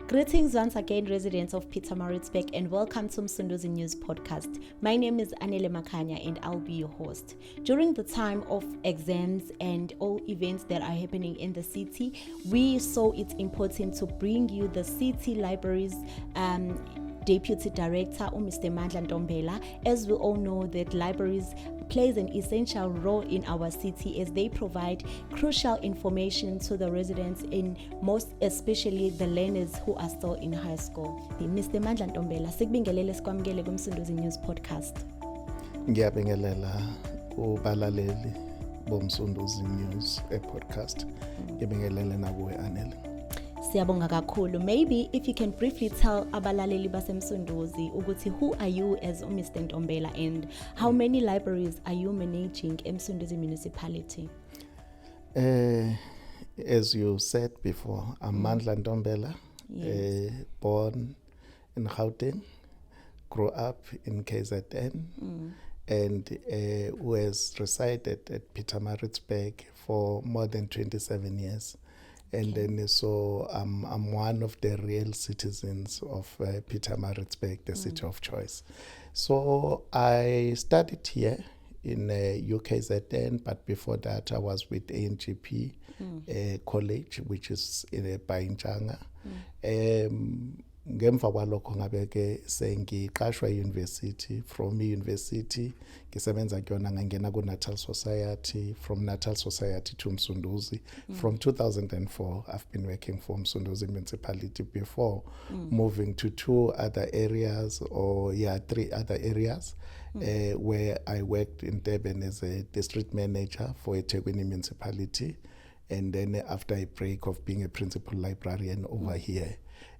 Greetings once again, residents of Pietermaritzburg, and welcome to Msunduzi News Podcast. My name is Anele Makanya, and I'll be your host. During the time of exams and all events that are happening in the city, we saw it important to bring you the City Library's Deputy Director, Mr. Mandla Ntombela. As we all know, that libraries plays an essential role in our city as they provide crucial information to the residents, in most especially the learners who are still in high school. Mr. Mandla Ntombela, sikubingelele sikwamukele kumsunduzi News Podcast. Ngiyabingelela kubalaleli bomsunduzi News podcast. Ngiyabingelele nakuwe Anele. Siyabonga kakhulu. Maybe if you can briefly tell abalaleli basemsunduzi ukuthi who are you as Mr. Ntombela, and how many libraries are you managing in Msunduzi Municipality? As you said before, I'm Mandla Ntombela, born in Gauteng, grew up in KZN, and who has resided at Pietermaritzburg for more than 27 years. And then so I'm one of the real citizens of Pietermaritzburg, the city of choice. So I studied here in UKZN, but before that I was with ANGP College, which is in Bayinjanga. Ngemva kwalokho ngabe ke sengiqashwa university, from university ngisebenza kuyona ngangena ku Natal Society, from Natal Society to Msunduzi. From 2004 I've been working for Msunduzi Municipality before moving to three other areas where I worked in Durban as a district manager for eThekwini Municipality, and then after a break of being a principal librarian over here.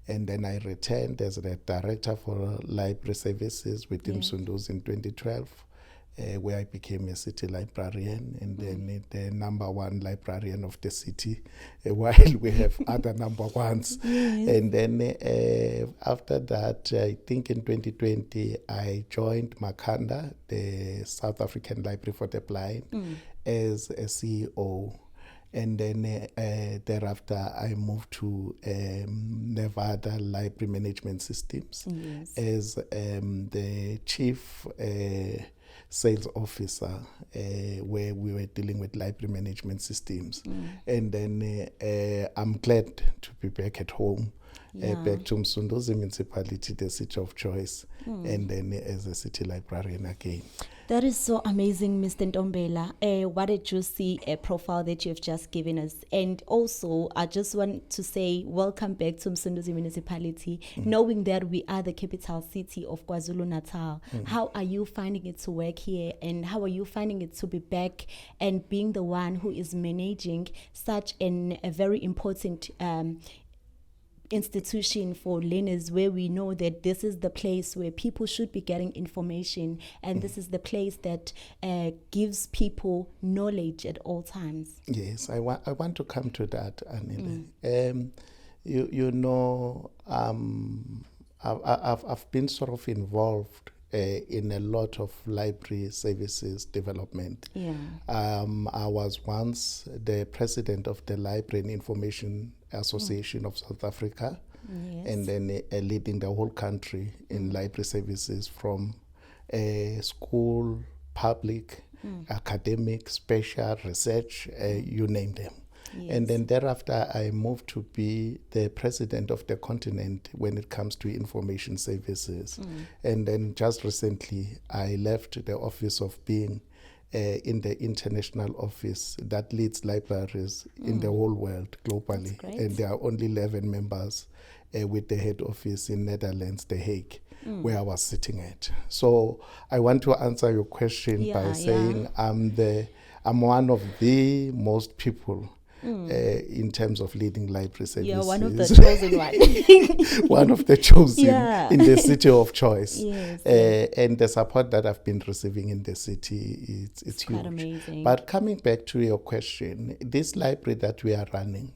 And then I returned as the director for library services within Msunduzi in 2012, where I became a city librarian, and then the number one librarian of the city, while we have other number ones. And then after that, I think in 2020, I joined Makhanda, the South African Library for the Blind, as a CEO. And then thereafter, I moved to Nevada Library Management Systems as the chief sales officer, where we were dealing with library management systems. And then I'm glad to be back at home, back to Msunduzi Municipality, the city of choice, and then as a city librarian again. That is so amazing, Mr. Ntombela. What a juicy profile that you have just given us. And also, I just want to say welcome back to Msunduzi Municipality, knowing that we are the capital city of KwaZulu-Natal. How are you finding it to work here, and how are you finding it to be back and being the one who is managing such a very important institution for learners, where we know that this is the place where people should be getting information, and this is the place that gives people knowledge at all times? Yes, I want to come to that, Anile. You know, I've been sort of involved in a lot of library services development. I was once the president of the Library and Information Association of South Africa, and then leading the whole country in library services, from school, public, academic, special, research, you name them. And then thereafter, I moved to be the president of the continent when it comes to information services. And then just recently, I left the office of being in the international office that leads libraries in the whole world globally. And there are only 11 members with the head office in Netherlands, The Hague, where I was sitting at. So I want to answer your question by saying I'm one of the most people in terms of leading library services. You're one of the chosen ones. One of the chosen in the city of choice. And the support that I've been receiving in the city, it's huge. Quite amazing. But coming back to your question, this library that we are running,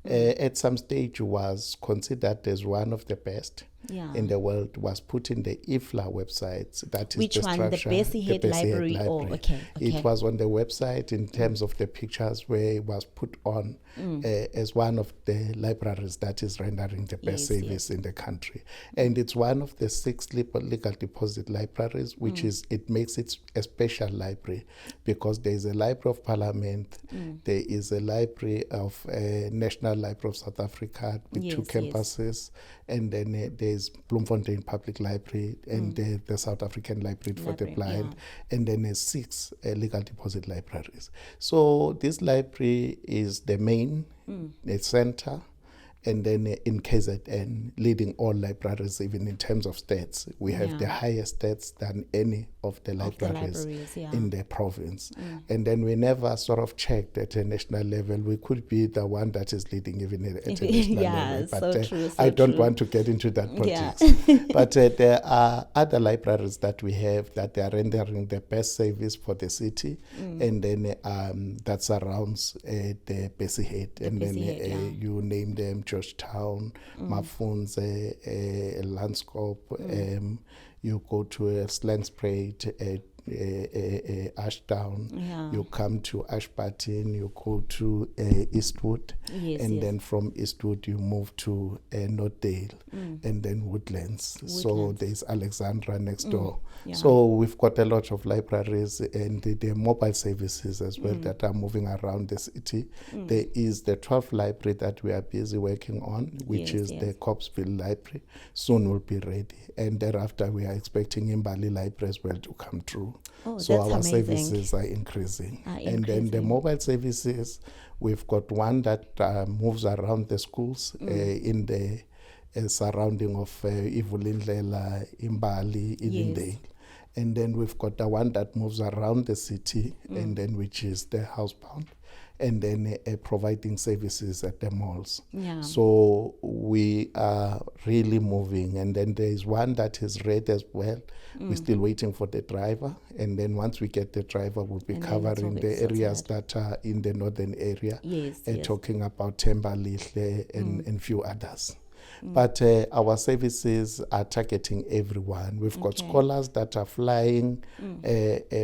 at some stage was considered as one of the best in the world was put in the IFLA website. That is which the one? structure. The Bessie Head Library? Oh, okay. It was on the website in terms of the pictures where it was put on as one of the libraries that is rendering the best service in the country. And it's one of the 6 legal deposit libraries, which it makes it a special library because there is a Library of Parliament, there is a Library of National Library of South Africa with 2 campuses, and then there's Bloemfontein Public Library and the South African Library for the Blind, and then there's 6 legal deposit libraries. So this library is the main center, and then in KZN, leading all libraries, even in terms of stats. We have the highest stats than any of the libraries in the province. And then we never sort of checked at a national level. We could be the one that is leading even at a national level. But I don't want to get into that politics. But there are other libraries that we have that are rendering the best service for the city. And then that surrounds the Bessie Head. And then you name them, Georgetown, Mafunze, Landscope, you go to Slangspruit, Ashdown, you come to Ashburton, you go to Eastwood, then from Eastwood you move to Northdale, and then Woodlands. So there's Alexandra next door. So we've got a lot of libraries and the mobile services as well that are moving around the city. There is the 12th library that we are busy working on, which is the Copsville Library. Soon will be ready. And thereafter we are expecting Imbali Library as well to come through. So our services are increasing. And then the mobile services, we've got one that moves around the schools in the surrounding of Ivulindlela, Imbali, Edendale. And then we've got the one that moves around the city, and then which is the housebound, and then providing services at the malls. So we are really moving. And then there is one that is red as well. We're still waiting for the driver. And then once we get the driver, we'll be covering the areas that are in the northern area, talking about Thembalihle and few others. But our services are targeting everyone. We've got scholars that are flying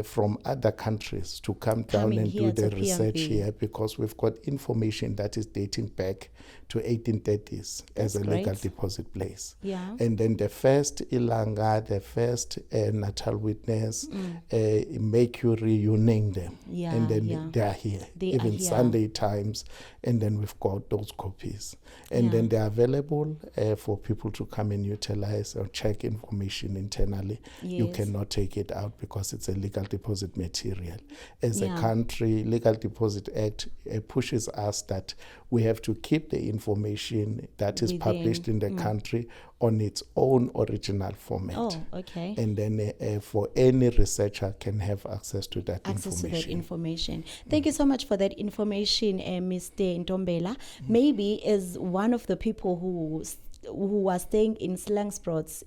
from other countries to come down and do the research here, because we've got information that is dating back to 1830s as a legal deposit place. And then the first Ilanga, the first Natal Witness, Mercury, you name them. And then they are here. Even Sunday Times. And then we've got those copies. And then they are available for people to come and utilize or check information internally. You cannot take it out because it's a legal deposit material. As a country, Legal Deposit Act pushes us that we have to keep the information that is published in the country on its own original format. And then for any researcher can have access to that information. Thank you so much for that information, Mr. Ntombela. Maybe as one of the people who was staying in Slangspruit,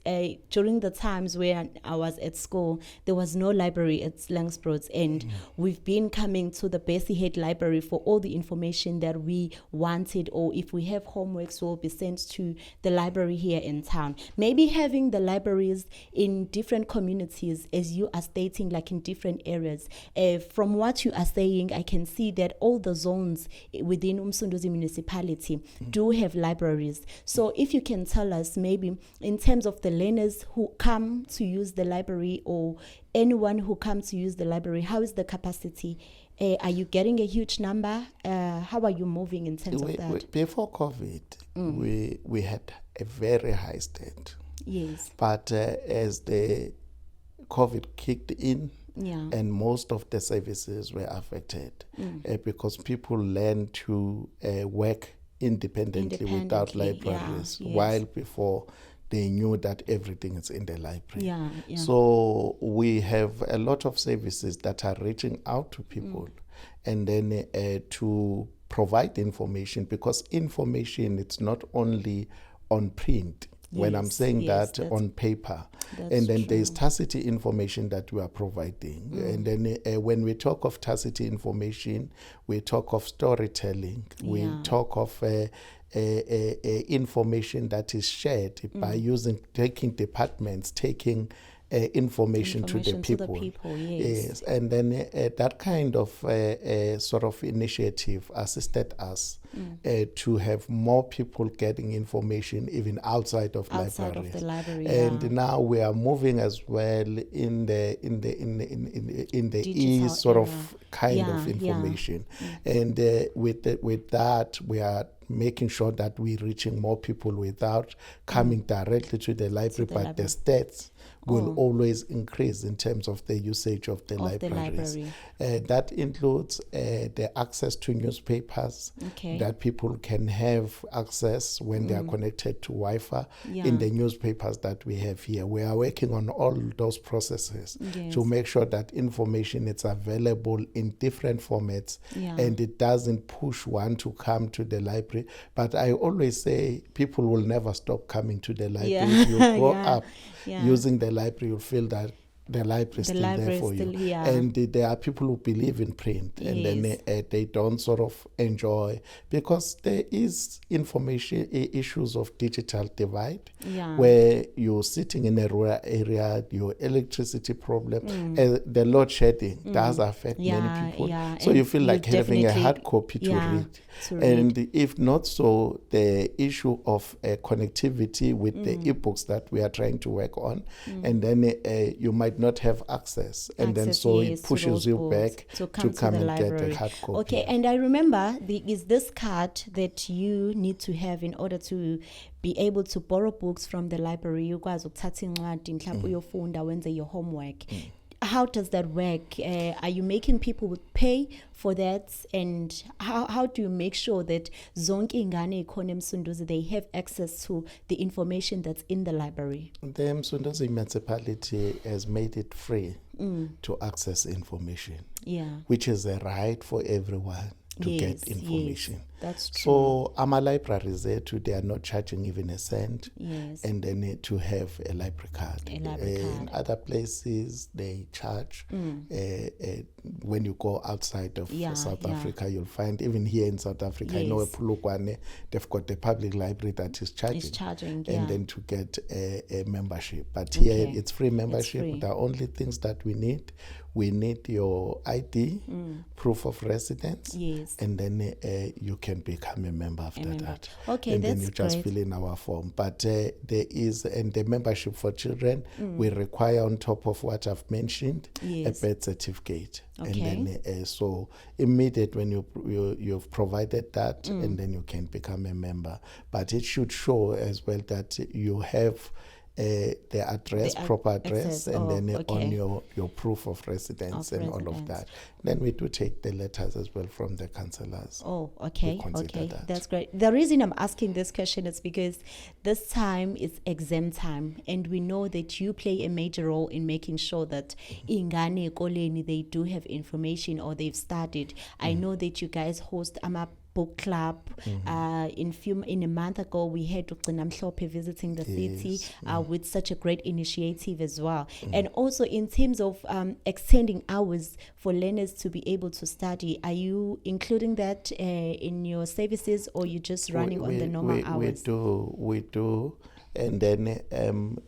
during the times when I was at school, there was no library at Slangspruit, and we've been coming to the Bessie Head Library for all the information that we wanted, or if we have homeworks, will be sent to the library here in town. Maybe having the libraries in different communities, as you are stating, like in different areas. From what you are saying, I can see that all the zones within Msunduzi Municipality do have libraries. So if you can tell us, maybe in terms of the learners who come to use the library, or anyone who comes to use the library, how is the capacity? Are you getting a huge number? How are you moving in terms of that? Before COVID, we had a very high state. But as the COVID kicked in, and most of the services were affected because people learned to work independently without libraries, while before they knew that everything is in the library. So we have a lot of services that are reaching out to people and then to provide information, because information, it's not only on print. When I'm saying that on paper, and then there's tacit information that we are providing. And then when we talk of tacit information, we talk of storytelling, we talk of information that is shared by taking departments, taking information to the people. Yes. And then that kind of sort of initiative assisted us to have more people getting information even outside of the library. And now we are moving as well in the Digital sort era. of kind of information. And with that, we are making sure that we're reaching more people without coming directly to the library, but the stats will always increase in terms of the usage of the libraries. That includes the access to newspapers, that people can have access when they are connected to Wi-Fi in the newspapers that we have here. We are working on all those processes to make sure that information is available in different formats and it doesn't push one to come to the library. But I always say people will never stop coming to the library. If you grow up using the library, you'll feel that the library is still there for you. And there are people who believe in print and then they don't sort of enjoy, because there is information issues of digital divide where you're sitting in a rural area, your electricity problem, the load shedding does affect many people. So and you feel like having a hard copy to read. And if not so, the issue of connectivity with the ebooks that we are trying to work on, and then you might not have access, and then so it pushes you back to come and get the hard copy. Okay, and I remember is this card that you need to have in order to be able to borrow books from the library. Ukwazi ukuthatha incwadi mhlawumbe uyofunda wenze your homework. How does that work? Are you making people pay for that? And how do you make sure that zonke ingane ekhona eMsunduzi, they have access to the information that's in the library? The Msunduzi Municipality has made it free to access information, which is a right for everyone to get information. Yes, that's true. So our libraries there too, they are not charging even a cent, and they need to have a library card. In other places they charge. When you go outside of South Africa, you'll find even here in South Africa, I know a Pulukwane, they've got the public library that is charging, and then to get a membership. But here it's free membership. It's free. The only things that we need your ID, proof of residence, and then you can become a member after that. Okay, and that's then you just great. fill in our form. But there is, and the membership for children, we require on top of what I've mentioned, a birth certificate. Okay. And then so immediate when you've provided that, and then you can become a member. But it should show as well that you have the address, proper address, and then on your proof of residence and all of that. Then we do take the letters as well from the councillors. Oh, okay, that's great. The reason I'm asking this question is because this time is exam time, and we know that you play a major role in making sure that ingane koleni, they do have information or they've studied. I know that you guys host book club. In a month ago, we had Ugcina Mhlophe visiting the city with such a great initiative as well. And also in terms of extending hours for learners to be able to study, are you including that in your services, or you just running on the normal hours? We do. And then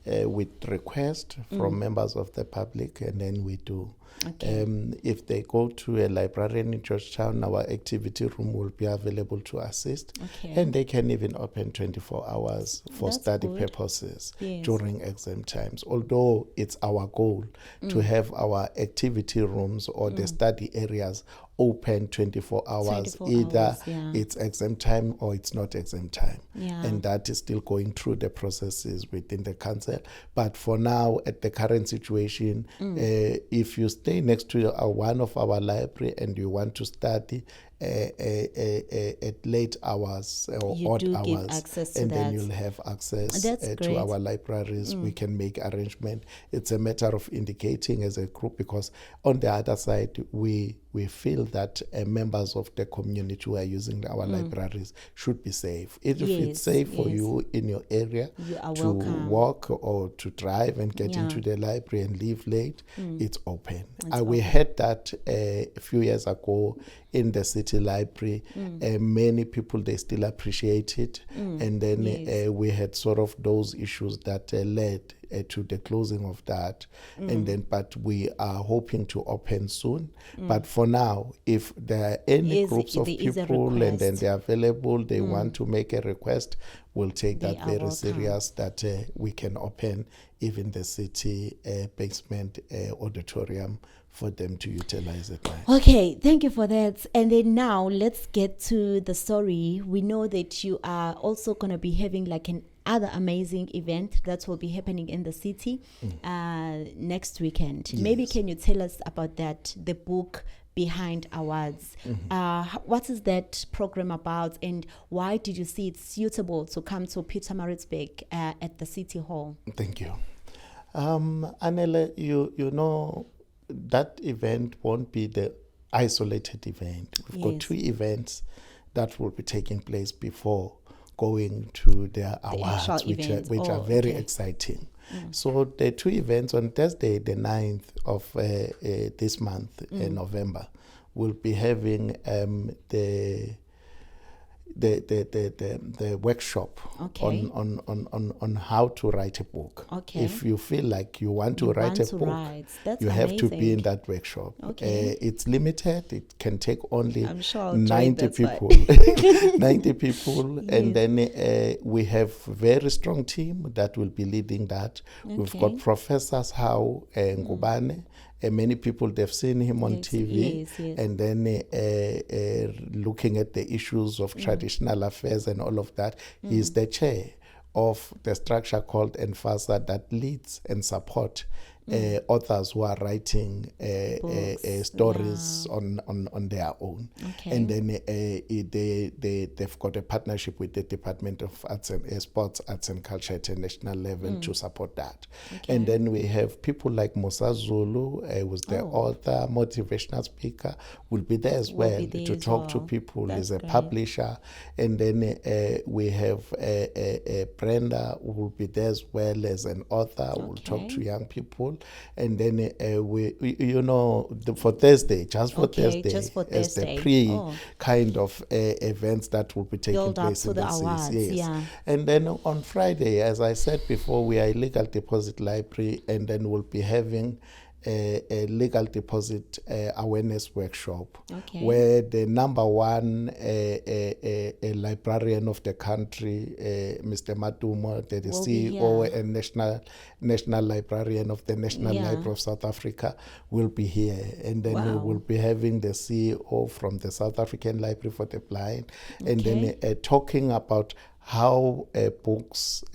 with request from members of the public, and then we do. Okay. If they go to a librarian in Georgetown, our activity room will be available to assist. Okay. And they can even open 24 hours for study purposes during exam times. Although it's our goal to have our activity rooms or the study areas open 24 hours. It's exam time or it's not exam time. And that is still going through the processes within the council. But for now, at the current situation, if you stay next to one of our library and you want to study at late hours or odd hours, and then you'll have access to our libraries. We can make arrangement. It's a matter of indicating as a group, because on the other side, we feel that members of the community who are using our libraries should be safe. If it's safe for you in your area to walk or to drive and get into the library and leave late, it's open. We had that a few years ago in the city City Library. Many people, they still appreciate it. And then we had sort of those issues that led to the closing of that. And then, but we are hoping to open soon. But for now, if there are any groups of people and then they're available, they want to make a request, we'll take that very serious, that we can open even the city basement auditorium for them to utilize it. Okay, thank you for that. And then now let's get to the story. We know that you are also going to be having like an other amazing event that will be happening in the city next weekend. Yes. Maybe can you tell us about that, the book Behind Awards? What is that program about, and why did you see it suitable to come to Pietermaritzburg at the City Hall? Thank you. Anele, you know, that event won't be the isolated event. We've got two events that will be taking place before going to their awards, which are very exciting. So the two events on Thursday, the 9th of this month, in November, will be having the workshop on how to write a book. If you feel like you want to write a book, you have to be in that workshop. It's limited. It can take only 90 people. 90 people. Yes. And then we have a very strong team that will be leading that. We've got Professor How Ngubane. Many people, they've seen him on TV, and then looking at the issues of traditional affairs and all of that. He's the chair of the structure called Enfasa that leads and support authors who are writing stories on their own. And then they've got a partnership with the Department of Arts and Sports, Arts and Culture at a national level to support that. And then we have people like Musa Zulu, who's the author, motivational speaker, will be there as well to talk to people. He's a publisher. And then we have Brenda, who will be there as well as an author, who will talk to young people. And then for Thursday, just for Thursday, as the pre kind of events that will be taking place in the city. And then on Friday, as I said before, we are a legal deposit library, and then we'll be having a legal deposit awareness workshop, where the number one a librarian of the country, Mr. Matumo, the CEO and national librarian of the National Library of South Africa, will be here. And then we will be having the CEO from the South African Library for the Blind, and then talking about how books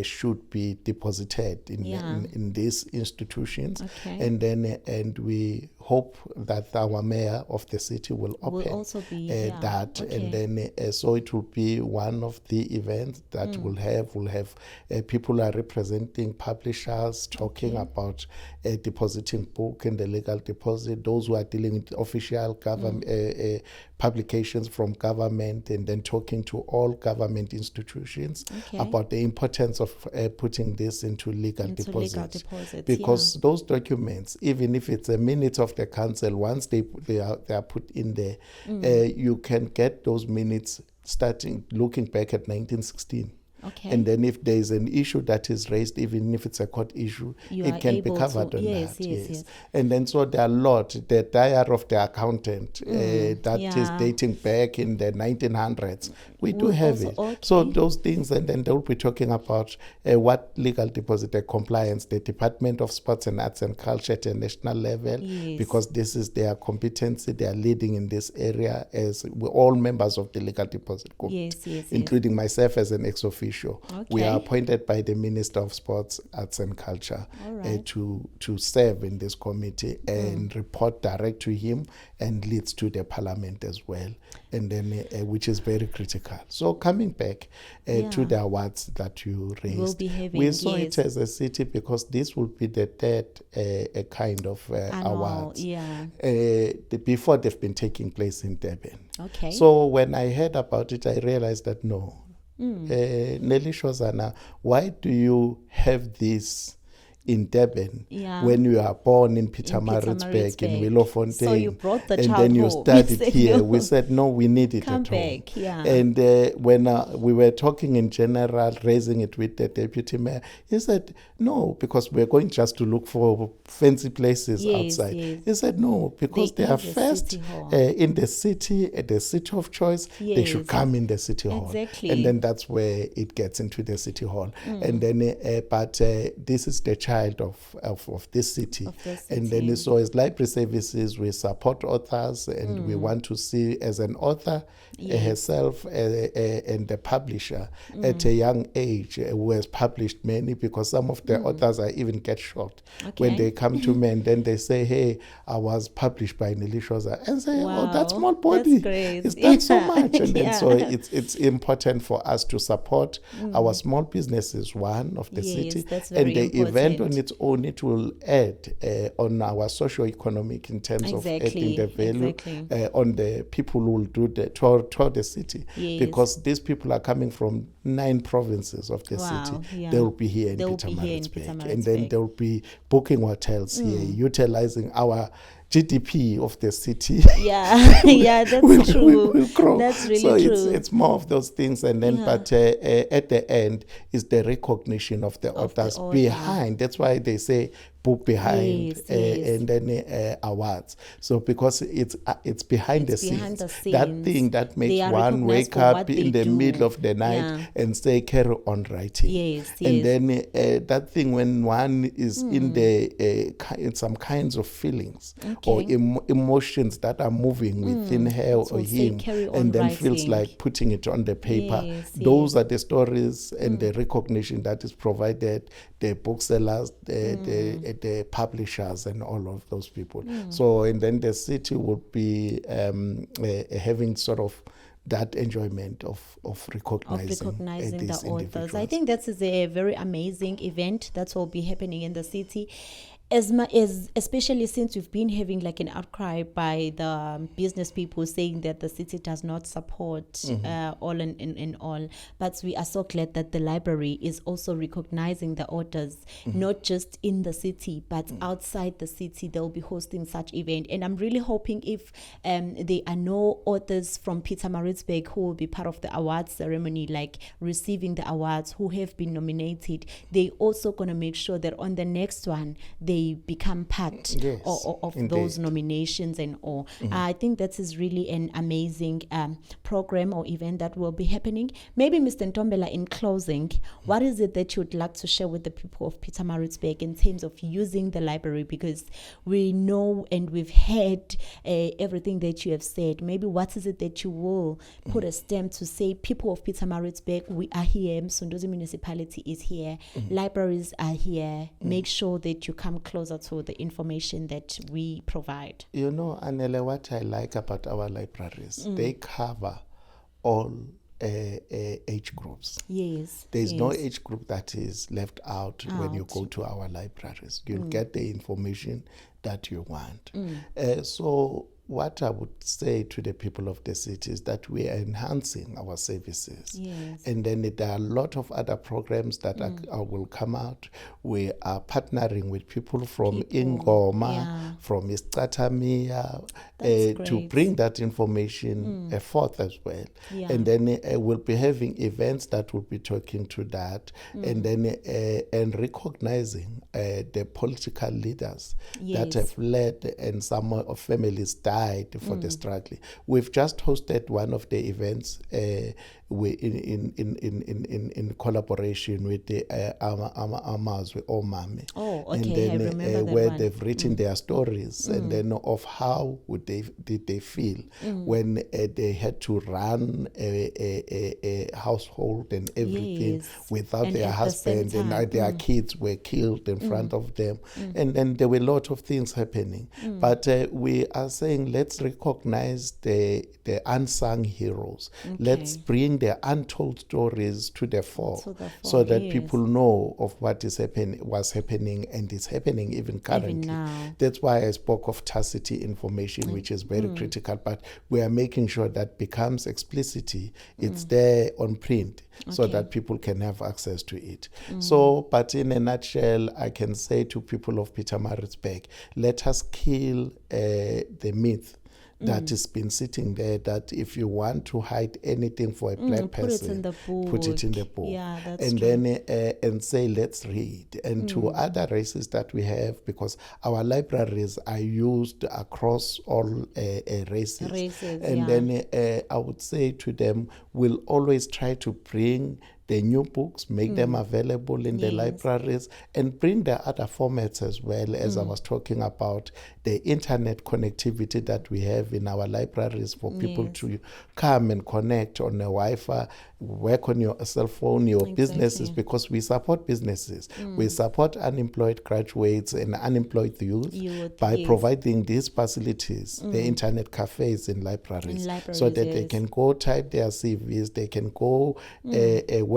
should be deposited in these institutions. And then we hope that our mayor of the city will open also be, that. And then so it will be one of the events that we'll have people are representing publishers talking about depositing book and the legal deposit, those who are dealing with official government publications from government, and then talking to all government institutions about the importance of putting this into legal deposits. Because those documents, even if it's a minute of the council, once they are put in there, you can get those minutes starting looking back at 1916. And then if there is an issue that is raised, even if it's a court issue, it can be covered on that. Yes. And then so there are a lot. The diary of the accountant that is dating back in the 1900s. We do have it. So those things, and then they'll be talking about what legal deposit compliance, the Department of Sports and Arts and Culture at a national level, because this is their competency. They are leading in this area as we're all members of the legal deposit group, including myself as an ex-officio. We are appointed by the Minister of Sports, Arts and Culture to serve in this committee and report direct to him, and leads to the Parliament as well, and then which is very critical. So coming back to the awards that you raised, we saw it as a city because this will be the third kind of awards. Before they've been taking place in Durban. So when I heard about it, I realized that no. Nelly Shozana, why do you have this in Durban Yeah. when you are born in Pietermaritzburg, in Willowfontein. So you brought the and child then you home. studied Said here. no. We said, no, we need it Come at home. back, yeah. And when we were talking in general, raising it with the deputy mayor, he said, no, because we're going just to look for fancy places outside. Yes. He said, no, because they are in the first city hall. in the city, at the city of choice, they should Yes. come in the city hall. Exactly. And then that's where it gets into the city hall. And then, but this is the child of this city. Of this And city. then, so as library services, we support authors, and we want to see as an author herself and the publisher at a young age who has published many, because some of the authors I even get shocked when they come to me and then they say, hey, I was published by Nelishoza, and say, Wow, oh, that small body, that's great. it's done so much. And then Yeah. so it's important for us to support our small businesses, one of the Yes, city, that's and very the event important. on its own, it will add on our socio-economic in terms of adding the value on the people who will do the tour the city. Yes. Because these people are coming from 9 provinces of the Wow, city. yeah. They will be here in They will be here in Pietermaritzburg, and then Pietermaritzburg. they will be booking hotels here, utilizing our GDP of the city. Yeah, yeah, that's true. will grow. That's really so true. it's more of those things, and then but at the end is the recognition of the authors author. behind. That's why they say book behind, Yes, yes. and then awards. So because it's behind It's the behind scenes, the that scenes. thing that They makes are one recognized wake for up what in they the do. middle of the night Yeah. and say carry on writing. Yes, And yes. then that thing when one is in the in some kinds of feelings or emotions that are moving within her So or say him, carry on and then feels writing. like putting it on the paper. Yes, Those are the stories and the recognition that is provided, the booksellers, the publishers, and all of those people. So, and then the city would be having sort of that enjoyment of recognizing, recognizing these the authors. individuals. I think that is a very amazing event that will be happening in the city. As especially since we've been having like an outcry by the business people saying that the city does not support all in all, but we are so glad that the library is also recognizing the authors, not just in the city but outside the city. They'll be hosting such event, and I'm really hoping if there are no authors from Pietermaritzburg who will be part of the awards ceremony, like receiving the awards, who have been nominated, they also gonna make sure that on the next one they become part Yes, of indeed. those nominations and all. I think that is really an amazing program or event that will be happening. Maybe Mr. Ntombela, in closing, what is it that you would like to share with the people of Pietermaritzburg in terms of using the library? Because we know and we've heard everything that you have said. Maybe what is it that you will put a stamp to say, people of Pietermaritzburg, we are here, Msunduzi Municipality is here, libraries are here, make sure that you come closer to the information that we provide. You know, Anele, what I like about our libraries, they cover all age groups. Yes. There's yes. no age group that is left out when you go to our libraries. You'll get the information that you want. So what I would say to the people of the city is that we are enhancing our services. Yes. And then there are a lot of other programs that will come out. We are partnering with people from Ingoma, from Istatamia, to great. bring that information forth as well. Yeah. And then we'll be having events that will be talking to that, and then and recognizing the political leaders that Yes. have led, and some of families died for the struggle. We've just hosted one of the events in collaboration with the Amazwe Omame. Oh, okay, And then I remember that where one. they've written their stories, and then of how did they feel when they had to run a household and everything Yes. without And their at the same husband, and time, their kids were killed in front of them, and then there were a lot of things happening. But we are saying, let's recognize the unsung heroes. Let's bring bring their untold stories to the fore, To the fore, so that yes. people know of what is was happening, and is happening even currently. now. That's why I spoke of tacit information, which is very critical, but we are making sure that becomes explicit. It's there on print, so Okay. that people can have access to it. So, but in a nutshell, I can say to people of Pietermaritzburg, let us kill the myth that has been sitting there, that if you want to hide anything for a black person, put it in the book. Yeah, that's and true. then and say, let's read. And to other races that we have, because our libraries are used across all races. And yeah. then I would say to them, we'll always try to bring the new books, make them available in the libraries, and bring the other formats as well, as I was talking about, the internet connectivity that we have in our libraries for people to come and connect on a Wi-Fi, work on your cell phone, your businesses, because we support businesses. We support unemployed graduates and unemployed youth by providing these facilities, the internet cafes in libraries, so that they can go type their CVs, they can go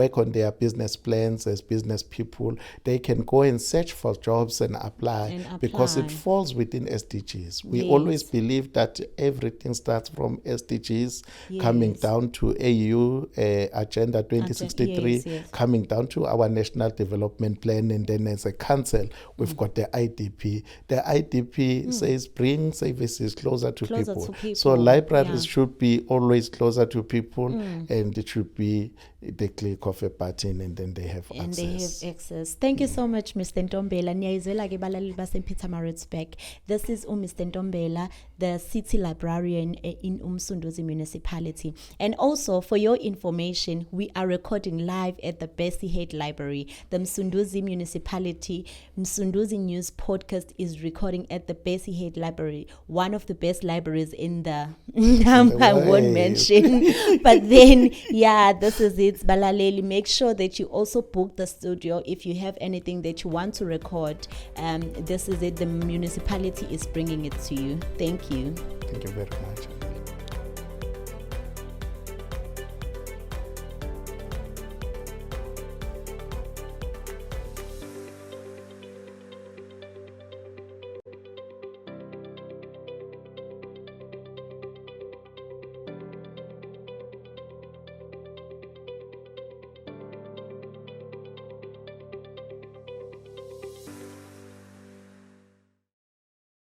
work on their business plans as business people, they can go and search for jobs and apply, because it falls within SDGs. We always believe that everything starts from SDGs, coming down to AU Agenda 2063, coming down to our National Development Plan, and then as a council, we've got the IDP. The IDP says bring services closer to people. So libraries should be always closer to people, and it should be the click of a button, and then they have access. Thank you so much, Mr. Ntombela. Niyayizwela ke balaleli base Pietermaritzburg. This is Mr. Ntombela, the City Librarian in Msunduzi Municipality. And also, for your information, we are recording live at the Bessie Head Library. The Msunduzi Municipality Msunduzi News podcast is recording at the Bessie Head Library, one of the best libraries in the I won't mention. But then, this is it. Balaleli, make sure that you also book the studio if you have anything that you want to record. This is it. The municipality is bringing it to you. Thank you. Thank you very much.